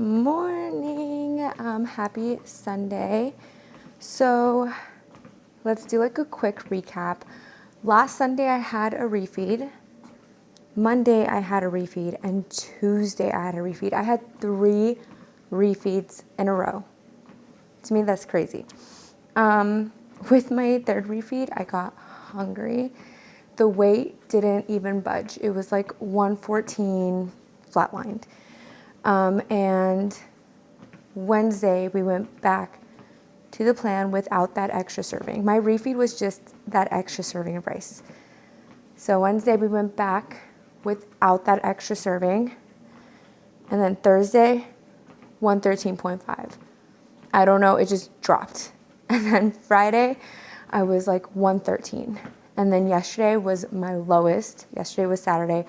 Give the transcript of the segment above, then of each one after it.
morning. Happy Sunday. So let's do like a quick recap. Last Sunday I had a refeed. Monday I had a refeed, and Tuesday I had a refeed. I had 3 refeeds in a row. To me, that's crazy. With my third refeed, I got hungry. The weight didn't even budge. It was like 114 flatlined. And Wednesday we went back to the plan without that extra serving. My refeed was just that extra serving of rice. So Wednesday we went back without that extra serving. And then Thursday, 113.5. I don't know, it just dropped. And then Friday, I was like 113. And then yesterday was my lowest. Yesterday was Saturday,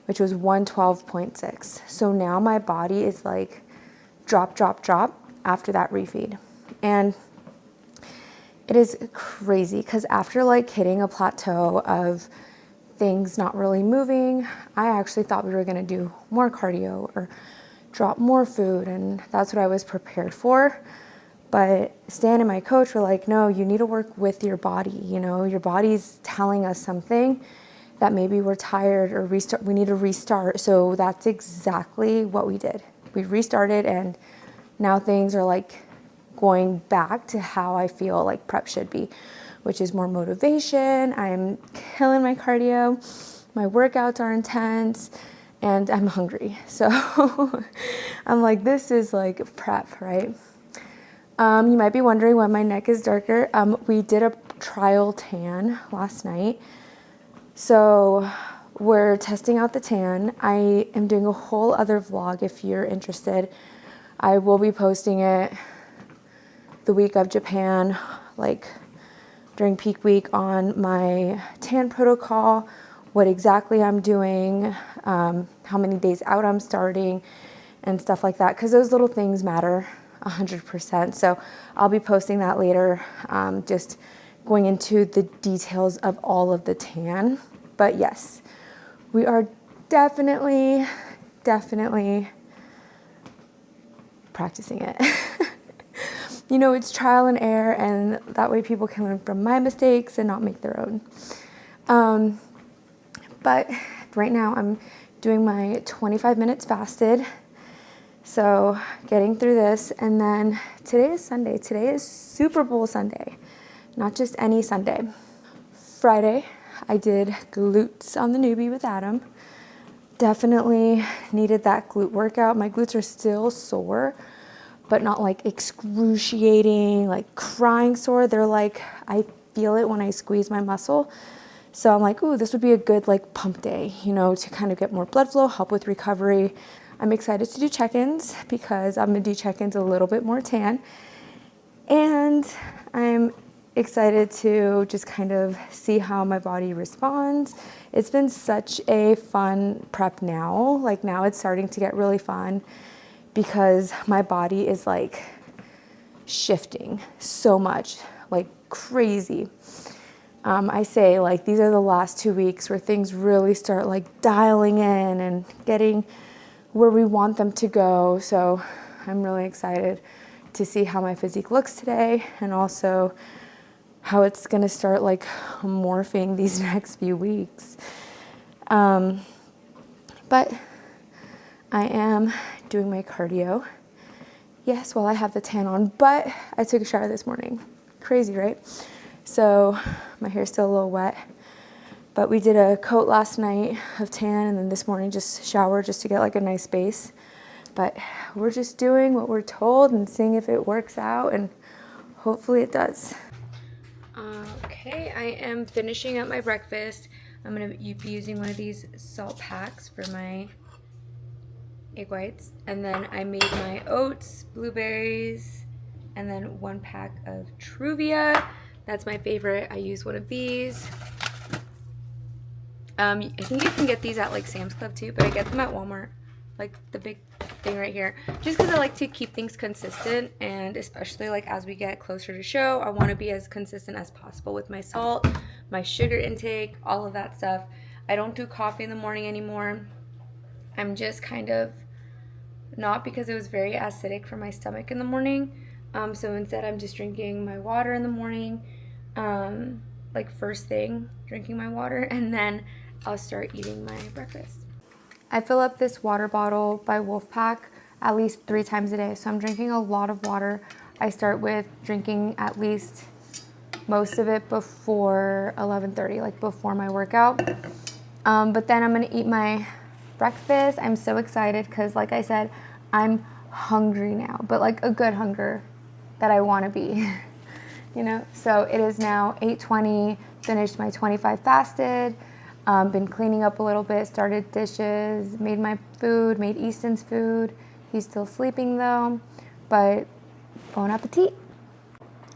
which was 112.6. So now my body is like drop after that refeed. And it is crazy because after like hitting a plateau of things not really moving, I actually thought we were gonna do more cardio or drop more food, and that's what I was prepared for. But Stan and my coach were like, no, you need to work with your body. You know, your body's telling us something that maybe we're tired or we need to restart. So that's exactly what we did. We restarted, and now things are like going back to how I feel like prep should be, which is more motivation. I'm killing my cardio. My workouts are intense, and I'm hungry. So I'm like, this is like prep, right? You might be wondering why my neck is darker. We did a trial tan last night. So we're testing out the tan. I am doing a whole other vlog if you're interested. I will be posting it the week of Japan, like during peak week, on my tan protocol, what exactly I'm doing, how many days out I'm starting, and stuff like that, because those little things matter 100%. So I'll be posting that later, just going into the details of all of the tan. But yes, we are definitely practicing it. You know, it's trial and error, and that way people can learn from my mistakes and not make their own. But right now I'm doing my 25 minutes fasted. So getting through this, and then today is Sunday. Today is Super Bowl Sunday, not just any Sunday. Friday, I did glutes on the newbie with Adam. Definitely needed that glute workout. My glutes are still sore, but not like excruciating, like crying sore. They're like, I feel it when I squeeze my muscle. So I'm like, ooh, this would be a good like pump day, you know, to kind of get more blood flow, help with recovery. I'm excited to do check-ins because I'm gonna do check-ins a little bit more tan. And I'm excited to just kind of see how my body responds. It's been such a fun prep now. Like now it's starting to get really fun because my body is like shifting so much, like crazy. I say like these are the last 2 weeks where things really start like dialing in and getting where we want them to go. So I'm really excited to see how my physique looks today, and also how it's gonna start like morphing these next few weeks. But I am doing my cardio. Yes, while I have the tan on, but I took a shower this morning. Crazy, right? So my hair's still a little wet. But we did a coat last night of tan, and then this morning just showered just to get like a nice base. But we're just doing what we're told and seeing if it works out, and hopefully it does. Okay, I am finishing up my breakfast. I'm gonna be using one of these salt packs for my egg whites. And then I made my oats, blueberries, and then 1 pack of Truvia. That's my favorite. I use one of these. I think you can get these at like Sam's Club too, but I get them at Walmart, like the big thing right here, just because I like to keep things consistent, and especially like as we get closer to show, I want to be as consistent as possible with my salt, my sugar intake, all of that stuff. I don't do coffee in the morning anymore. I'm just kind of not because it was very acidic for my stomach in the morning. So instead I'm just drinking my water in the morning, like first thing, drinking my water, and then I'll start eating my breakfast. I fill up this water bottle by Wolfpack at least 3 times a day, so I'm drinking a lot of water. I start with drinking at least most of it before 11:30, like before my workout. But then I'm gonna eat my breakfast. I'm so excited because, like I said, I'm hungry now, but like a good hunger that I want to be, you know? So it is now 8:20, finished my 25 fasted, been cleaning up a little bit, started dishes, made my food, made Easton's food. He's still sleeping though, but bon appetit.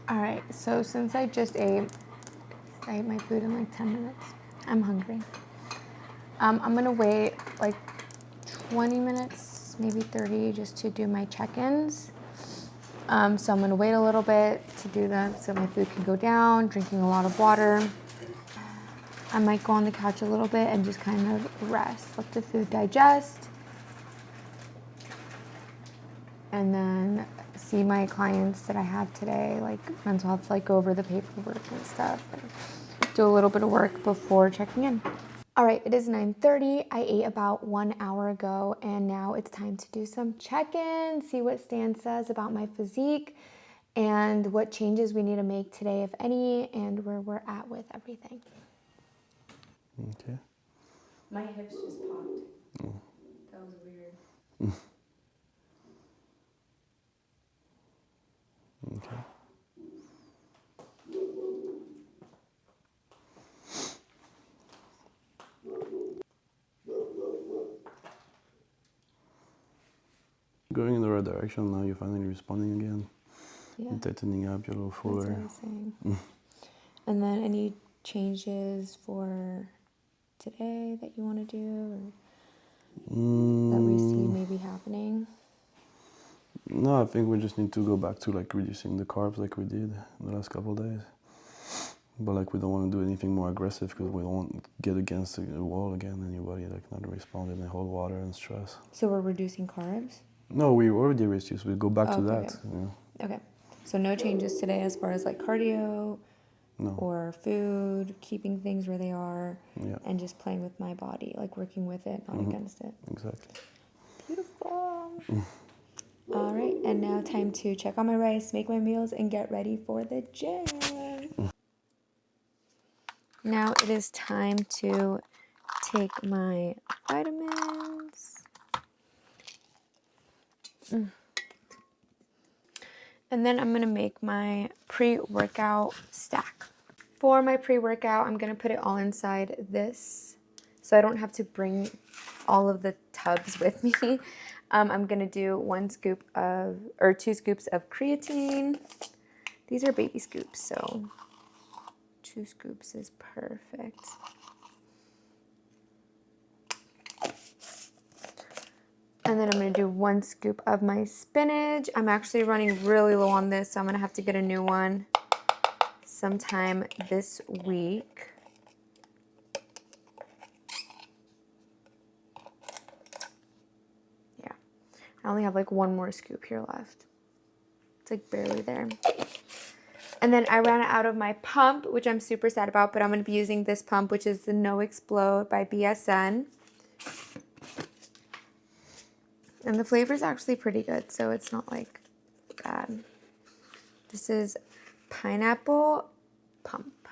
All right, so since I just ate, I ate my food in like 10 minutes. I'm hungry. I'm gonna wait like 20 minutes, maybe 30, just to do my check-ins. So I'm gonna wait a little bit to do that so my food can go down, drinking a lot of water. I might go on the couch a little bit and just kind of rest, let the food digest, and then see my clients that I have today, like mental health, like go over the paperwork and stuff, and do a little bit of work before checking in. All right, it is 9:30. I ate about 1 hour ago, and now it's time to do some check-in, see what Stan says about my physique, and what changes we need to make today, if any, and where we're at with everything. Okay. My hips just popped. Oh. That was weird. Okay. Going in the right direction now. You're finally responding again. Yeah. You're tightening up. You're a little fuller. That's what I was saying. And then any changes for today that you want to do, or that we see maybe happening? No, I think we just need to go back to like reducing the carbs like we did the last couple of days. But like we don't want to do anything more aggressive because we don't want to get against the wall again and your body like not responding and hold water and stress. So we're reducing carbs? No, we already reduced. We go back to that. Okay. Yeah. Okay. So no changes today as far as like cardio or food, keeping things where they are, and just playing with my body, like working with it, not against it. Exactly. Beautiful. All right, and now time to check on my rice, make my meals, and get ready for the gym. Now it is time to take my vitamins. And then I'm going to make my pre-workout stack. For my pre-workout, I'm going to put it all inside this, so I don't have to bring all of the tubs with me. I'm going to do 2 scoops of creatine. These are baby scoops, so 2 scoops is perfect. And then I'm going to do 1 scoop of my spinach. I'm actually running really low on this, so I'm going to have to get a new one sometime this week. Yeah, I only have like 1 more scoop here left. It's like barely there. And then I ran out of my pump, which I'm super sad about, but I'm going to be using this pump, which is the No Explode by BSN. And the flavor is actually pretty good, so it's not like bad. This is pineapple pump.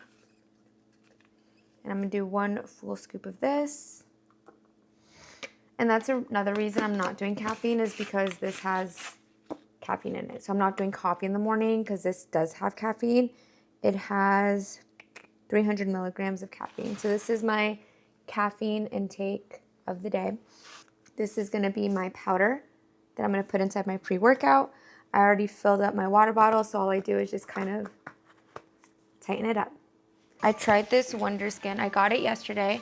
And I'm going to do 1 full scoop of this. And that's another reason I'm not doing caffeine, is because this has caffeine in it. So I'm not doing coffee in the morning because this does have caffeine. It has 300 milligrams of caffeine. So this is my caffeine intake of the day. This is going to be my powder that I'm going to put inside my pre-workout. I already filled up my water bottle, so all I do is just kind of tighten it up. I tried this Wonder Skin. I got it yesterday,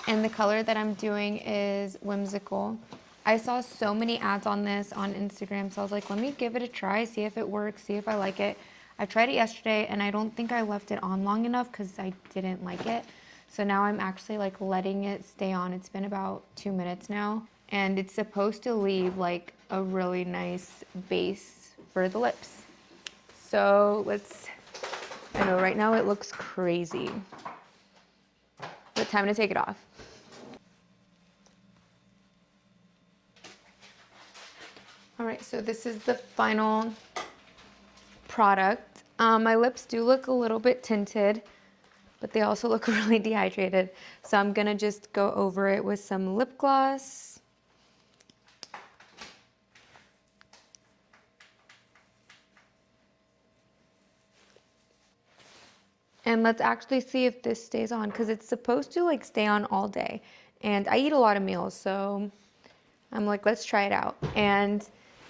and the color that I'm doing is Whimsical. I saw so many ads on this on Instagram, so I was like, let me give it a try, see if it works, see if I like it. I tried it yesterday, and I don't think I left it on long enough because I didn't like it. So now I'm actually like letting it stay on. It's been about 2 minutes now. and it's supposed to leave like a really nice base for the lips. So I know right now it looks crazy, but time to take it off. All right, so this is the final product. My lips do look a little bit tinted, but they also look really dehydrated. So I'm gonna just go over it with some lip gloss. And let's actually see if this stays on, because it's supposed to like stay on all day. And I eat a lot of meals, so I'm like, let's try it out. And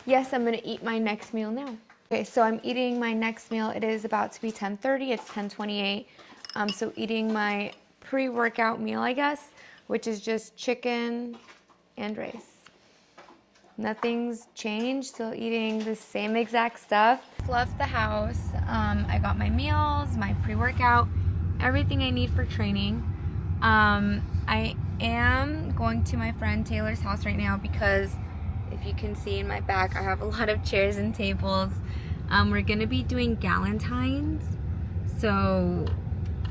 yes, I'm gonna eat my next meal now. Okay, so I'm eating my next meal. It is about to be 10:30, it's 10:28. So eating my pre-workout meal, I guess, which is just chicken and rice. Nothing's changed, still eating the same exact stuff. Left the house. I got my meals, my pre-workout, everything I need for training. I am going to my friend Taylor's house right now because if you can see in my back, I have a lot of chairs and tables. We're gonna be doing Galentine's. So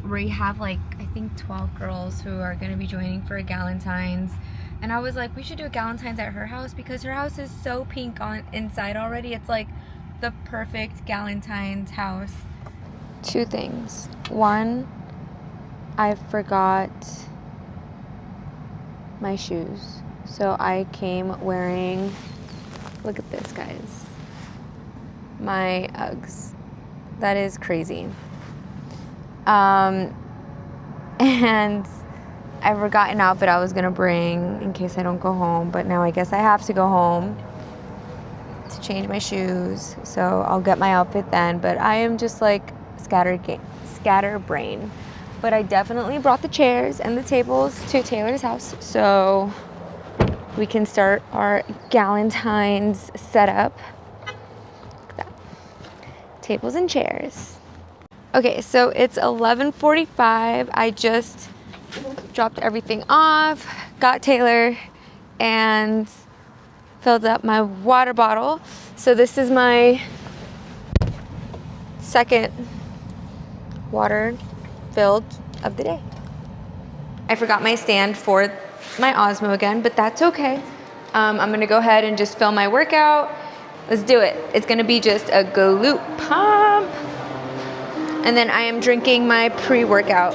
we have like, I think 12 girls who are gonna be joining for a Galentine's. And I was like, we should do a Galentine's at her house because her house is so pink on inside already. It's like the perfect Galentine's house. Two things. One, I forgot my shoes. So I came wearing, look at this, guys. My Uggs. That is crazy. And I forgot an outfit I was gonna bring in case I don't go home, but now I guess I have to go home to change my shoes. So I'll get my outfit then, but I am just like scatterbrained. But I definitely brought the chairs and the tables to Taylor's house so we can start our Galentine's setup. Look at that. Tables and chairs. Okay, so it's 11:45. I just dropped everything off, got Taylor, and filled up my water bottle. So this is my second water filled of the day. I forgot my stand for my Osmo again, but that's okay. I'm gonna go ahead and just film my workout. Let's do it. It's gonna be just a glute pump. And then I am drinking my pre-workout.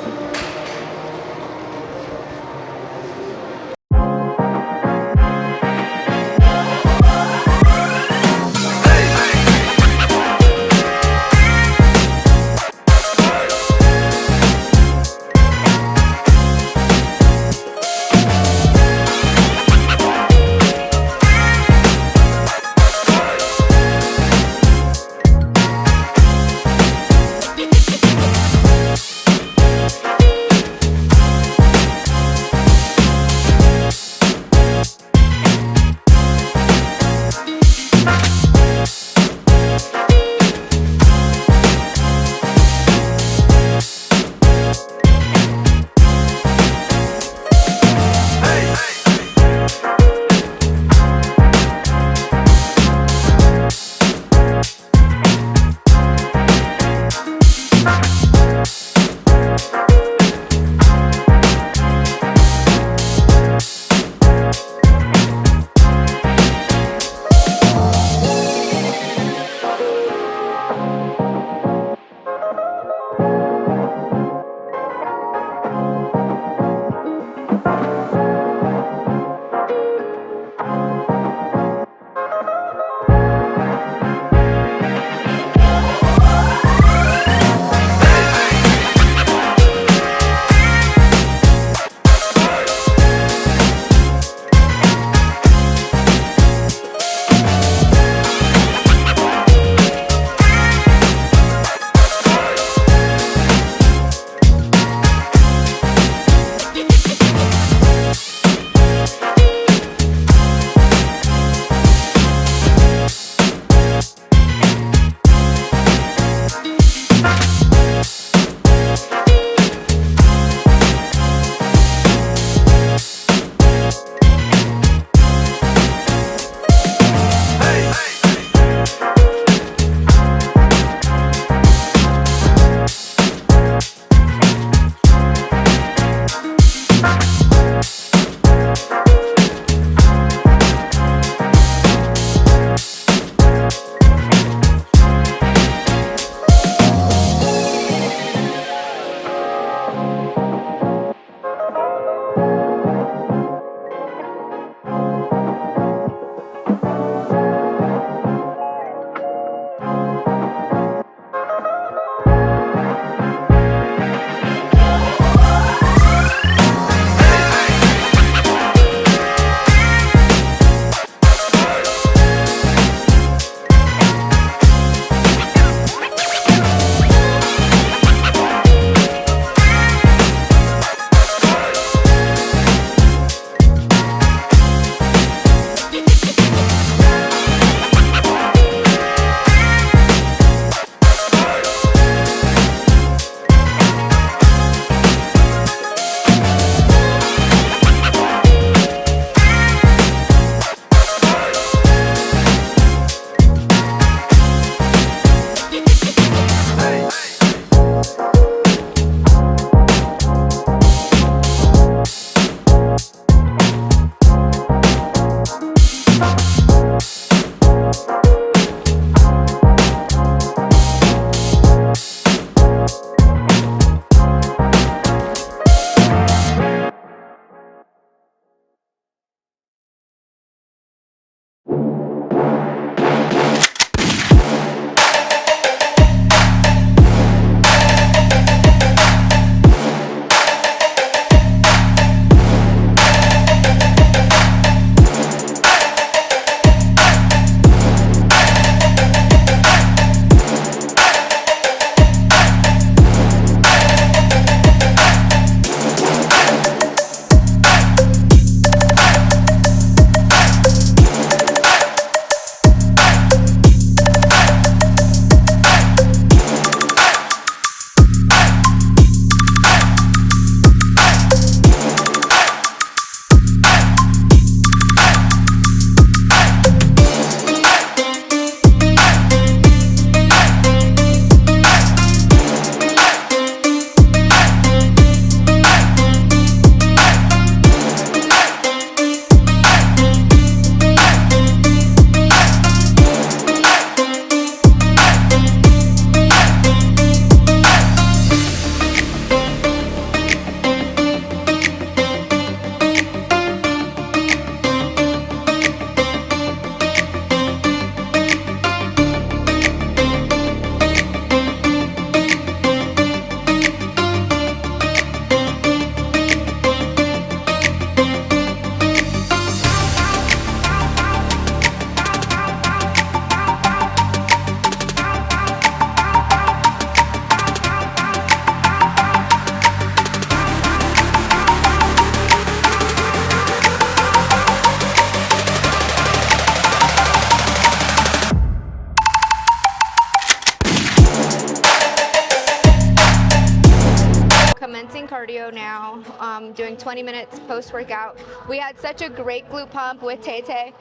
cardio now, doing 20 minutes post-workout. We had such a great glute pump with Tay.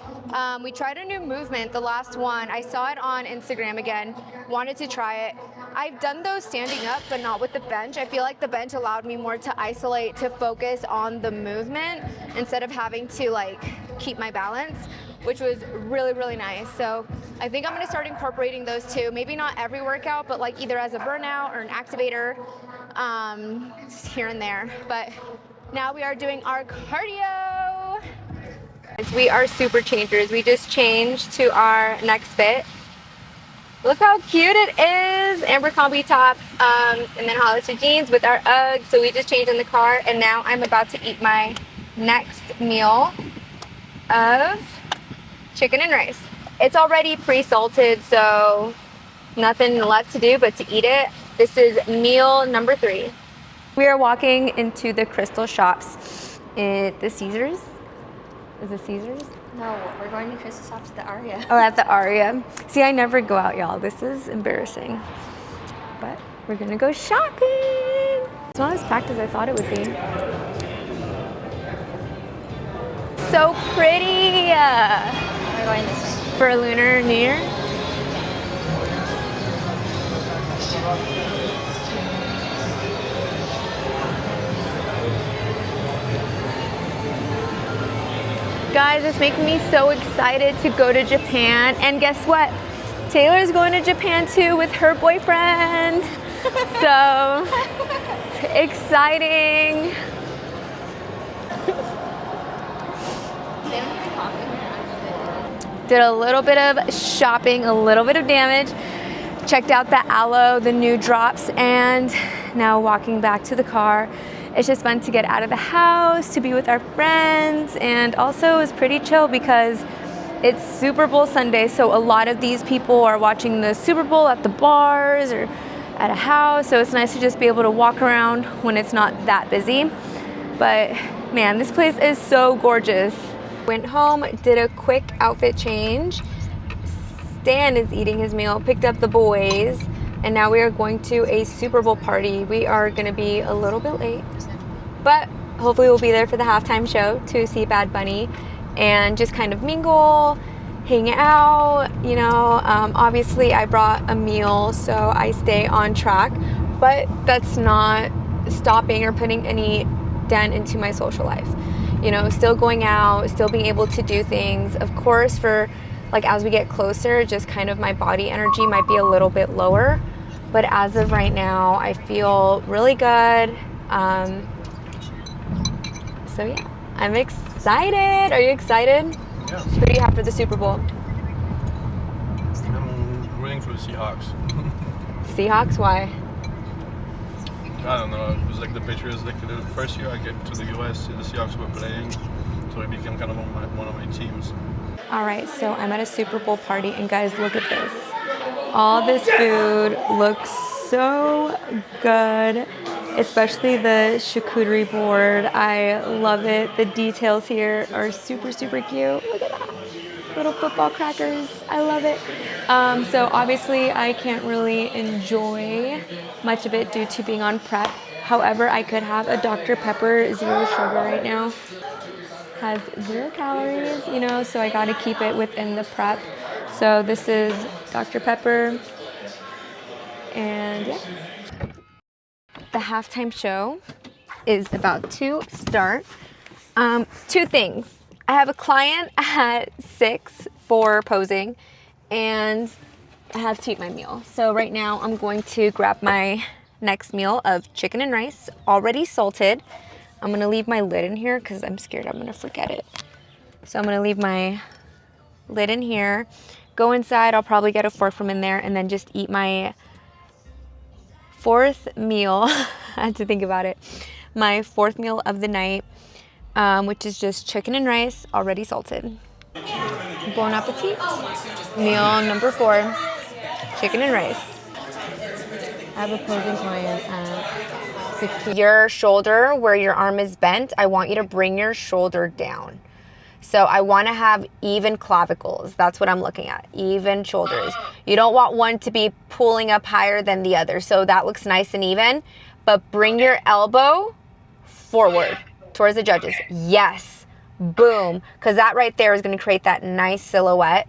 We tried a new movement, the last one. I saw it on Instagram again, wanted to try it. I've done those standing up, but not with the bench. I feel like the bench allowed me more to isolate, to focus on the movement instead of having to like keep my balance, which was really, really nice. So I think I'm gonna start incorporating those too. Maybe not every workout, but like either as a burnout or an activator, just here and there. But now we are doing our cardio. We are super changers. We just changed to our next fit. Look how cute it is. Amber combi top, and then Hollister jeans with our Uggs. So we just changed in the car, and now I'm about to eat my next meal of chicken and rice. It's already pre-salted, so nothing left to do but to eat it. This is meal number 3. We are walking into the Crystal Shops at the Caesars. Is it Caesars? No, we're going to Crystal Shops at the Aria. Oh, at the Aria. See, I never go out, y'all. This is embarrassing. But we're gonna go shopping. It's not as packed as I thought it would be. So pretty. We're going this way. For Lunar New Year. Guys, it's making me so excited to go to Japan. And guess what? Taylor's going to Japan too with her boyfriend. So exciting. Did a little bit of shopping, a little bit of damage. Checked out the Aloe, the new drops, and now walking back to the car. It's just fun to get out of the house, to be with our friends, and also it's pretty chill because it's Super Bowl Sunday, so a lot of these people are watching the Super Bowl at the bars or at a house, so it's nice to just be able to walk around when it's not that busy. But man, this place is so gorgeous. Went home, did a quick outfit change. Stan is eating his meal, picked up the boys, and now we are going to a Super Bowl party. We are gonna be a little bit late, but hopefully we'll be there for the halftime show to see Bad Bunny and just kind of mingle, hang out, you know. Obviously I brought a meal, so I stay on track, but that's not stopping or putting any dent into my social life. You know, still going out, still being able to do things. Of course, for like as we get closer, just kind of my body energy might be a little bit lower. But as of right now, I feel really good. So yeah, I'm excited. Are you excited? Yeah. Who do you have for the Super Bowl? I'm rooting for the Seahawks. Seahawks, why? I don't know. It was like the Patriots. Like the first year I came to the US, the Seahawks were playing, so it became kind of one of my teams. All right, so I'm at a Super Bowl party, and guys, look at this. All this food looks so good, especially the charcuterie board. I love it. The details here are super, super cute. Look at that. Little football crackers. I love it. So obviously I can't really enjoy much of it due to being on prep. However, I could have a Dr. Pepper zero sugar right now. Has 0 calories, you know, so I gotta keep it within the prep. So this is Dr. Pepper, and yeah. The halftime show is about to start. 2 things. I have a client at 6 for posing, and I have to eat my meal. So right now I'm going to grab my next meal of chicken and rice, already salted. I'm gonna leave my lid in here because I'm scared I'm gonna forget it. So I'm gonna leave my lid in here, go inside, I'll probably get a fork from in there, and then just eat my 4th meal. I had to think about it. My 4th meal of the night, which is just chicken and rice, already salted. Bon appetit. Meal number 4, chicken and rice. I have a posing client at 6 p.m. Your shoulder, where your arm is bent, I want you to bring your shoulder down. So I want to have even clavicles. That's what I'm looking at, even shoulders. You don't want one to be pulling up higher than the other. So that looks nice and even, but bring your elbow forward towards the judges. Yes. Boom. Because that right there is going to create that nice silhouette.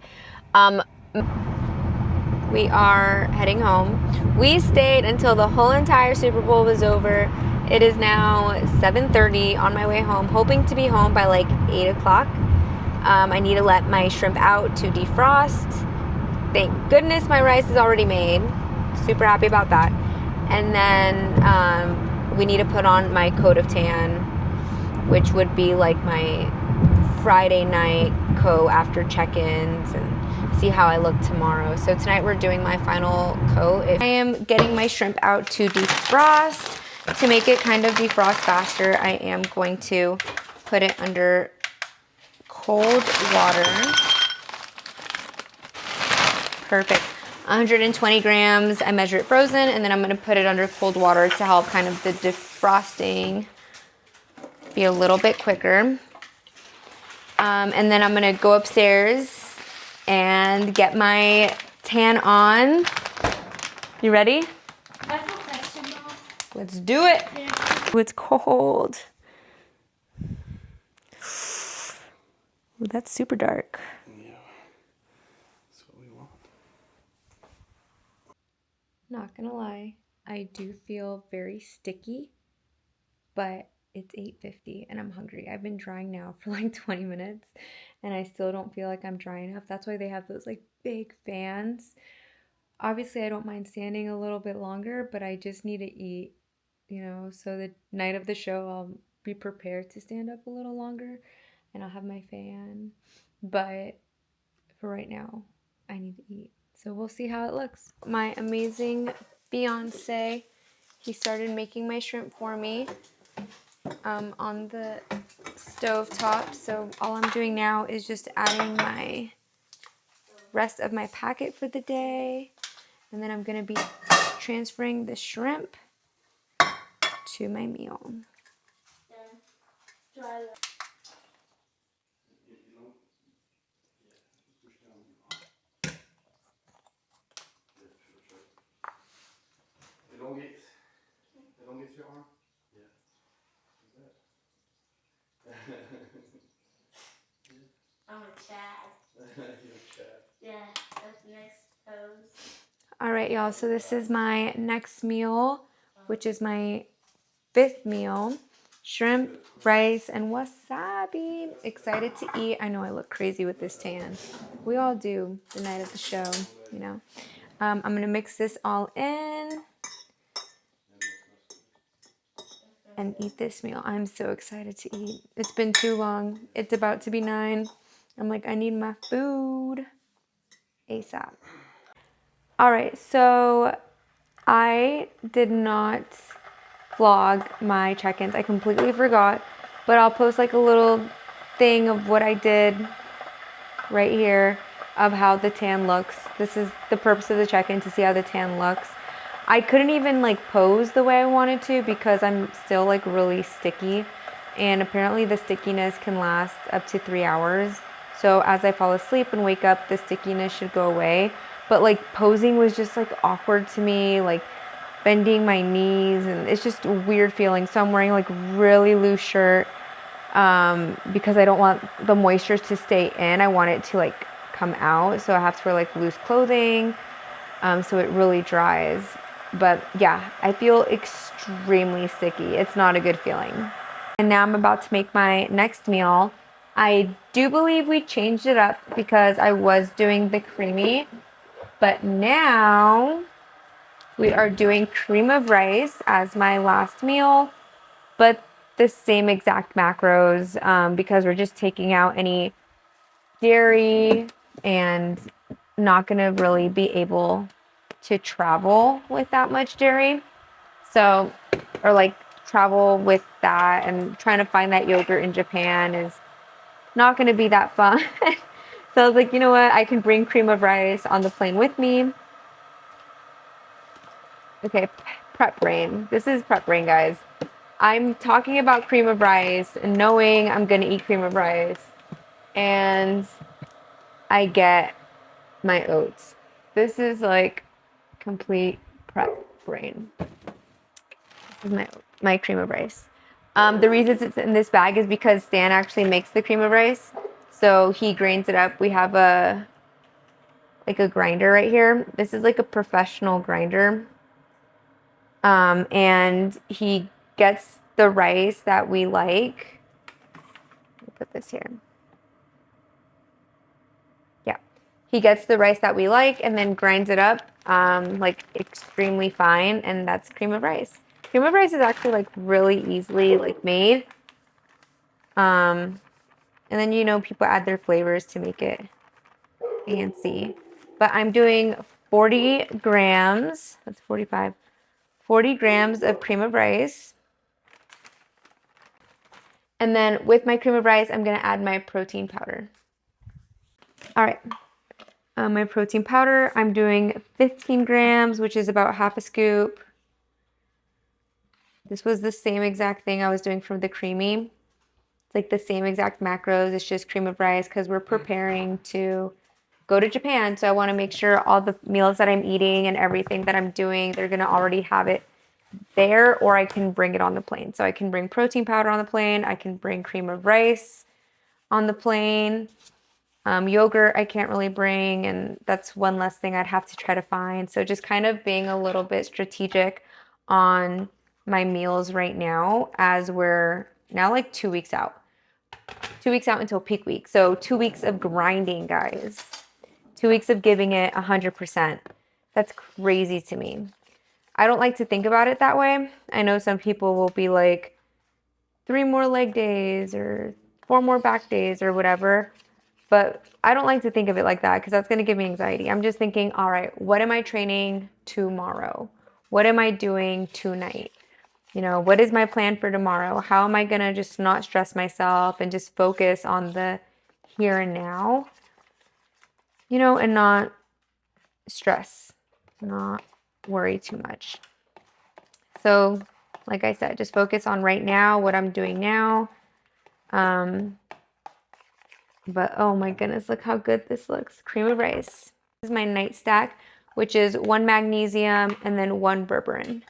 We are heading home. We stayed until the whole entire Super Bowl was over. It is now 7:30 on my way home, hoping to be home by like 8 o'clock. I need to let my shrimp out to defrost. Thank goodness my rice is already made. Super happy about that. And then we need to put on my coat of tan, which would be like my Friday night coat after check-ins, and see how I look tomorrow. So tonight we're doing my final coat. I am getting my shrimp out to defrost. To make it kind of defrost faster, I am going to put it under cold water. Perfect. 120 grams. I measure it frozen, and then I'm going to put it under cold water to help kind of the defrosting be a little bit quicker. And then I'm going to go upstairs and get my tan on. You ready? I have a question, Mom. Let's do it. Yeah. Ooh, it's cold. Ooh, that's super dark. Yeah, that's what we want. Not gonna lie, I do feel very sticky, but it's 8:50 and I'm hungry. I've been drying now for like 20 minutes and I still don't feel like I'm dry enough. That's why they have those like big fans. Obviously, I don't mind standing a little bit longer, but I just need to eat, so the night of the show, I'll be prepared to stand up a little longer and I'll have my fan. But for right now, I need to eat. So we'll see how it looks. My amazing fiance, he started making my shrimp for me on the stove top. So all I'm doing now is just adding my rest of my packet for the day. And then I'm going to be transferring the shrimp to my meal. Elongate your arm. Yeah. I'm a Chad. You're Chad. Yeah, that's the next pose. All right, y'all. So this is my next meal, which is my 5th meal. Shrimp, rice, and wasabi. Excited to eat. I know I look crazy with this tan. We all do the night of the show, I'm going to mix this all in and eat this meal. I'm so excited to eat. It's been too long. It's about to be 9. I'm like, I need my food ASAP. All right, so I did not vlog my check-ins. I completely forgot, but I'll post like a little thing of what I did right here of how the tan looks. This is the purpose of the check-in, to see how the tan looks. I couldn't even like pose the way I wanted to because I'm still like really sticky, and apparently the stickiness can last up to 3 hours. So as I fall asleep and wake up, the stickiness should go away. But like posing was just like awkward to me, like bending my knees, and it's just a weird feeling. So I'm wearing like really loose shirt because I don't want the moisture to stay in. I want it to like come out. So I have to wear like loose clothing so it really dries. But yeah, I feel extremely sticky. It's not a good feeling. And now I'm about to make my next meal. I do believe we changed it up because I was doing the creamy, but now we are doing cream of rice as my last meal, but the same exact macros because we're just taking out any dairy and not going to really be able to travel with that much dairy. So, or like travel with that, and trying to find that yogurt in Japan is not going to be that fun. So I was like, you know what? I can bring cream of rice on the plane with me. Okay, prep brain. This is prep brain, guys. I'm talking about cream of rice and knowing I'm going to eat cream of rice, and I get my oats. This is like complete prep brain. This is my cream of rice. The reason it's in this bag is because Stan actually makes the cream of rice. So he grinds it up. We have a grinder right here. This is like a professional grinder. And he gets the rice that we like. Let me put this here. Yeah. He gets the rice that we like and then grinds it up like extremely fine, and that's cream of rice. Cream of rice is actually like really easily like made. And then, you know, people add their flavors to make it fancy. But I'm doing 40 grams, that's 45, 40 grams of cream of rice. And then with my cream of rice, I'm gonna add my protein powder. All right, my protein powder, I'm doing 15 grams, which is about half a scoop. This was the same exact thing I was doing from the creamy. It's like the same exact macros, it's just cream of rice because we're preparing to go to Japan. So I want to make sure all the meals that I'm eating and everything that I'm doing, they're going to already have it there, or I can bring it on the plane. So I can bring protein powder on the plane. I can bring cream of rice on the plane. Yogurt I can't really bring, and that's one less thing I'd have to try to find. So just kind of being a little bit strategic on my meals right now, as we're now like 2 weeks out. 2 weeks out until peak week. So 2 weeks of grinding, guys. 2 weeks of giving it 100%. That's crazy to me. I don't like to think about it that way. I know some people will be like 3 more leg days or 4 more back days or whatever. But I don't like to think of it like that because that's going to give me anxiety. I'm just thinking, all right, what am I training tomorrow? What am I doing tonight? You know, what is my plan for tomorrow? How am I going to just not stress myself and just focus on the here and now, you know, and not stress, not worry too much. So, like I said, just focus on right now, what I'm doing now. But oh my goodness, look how good this looks. Cream of rice. This is my night stack, which is 1 magnesium and then 1 berberine.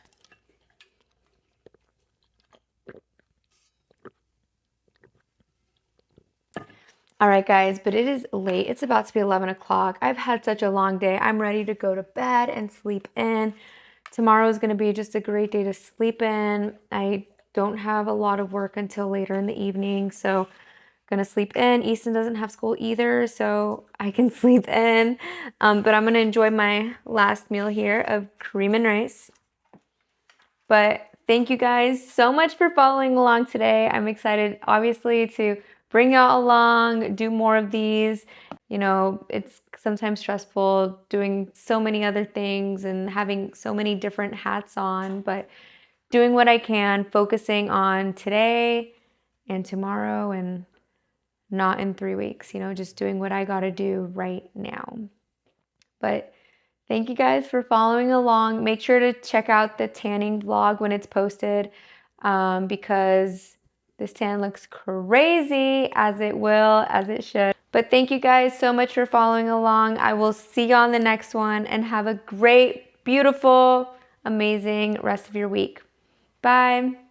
All right, guys, but it is late. It's about to be 11 o'clock. I've had such a long day. I'm ready to go to bed and sleep in. Tomorrow is going to be just a great day to sleep in. I don't have a lot of work until later in the evening, so gonna sleep in. Easton doesn't have school either, so I can sleep in. But I'm gonna enjoy my last meal here of cream and rice. But thank you guys so much for following along today. I'm excited, obviously, to bring y'all along, do more of these. You know, it's sometimes stressful doing so many other things and having so many different hats on, but doing what I can, focusing on today and tomorrow and not in 3 weeks, you know, just doing what I gotta do right now. But thank you guys for following along. Make sure to check out the tanning vlog when it's posted, because this tan looks crazy, as it should. But thank you guys so much for following along. I will see you on the next one, and have a great, beautiful, amazing rest of your week. Bye.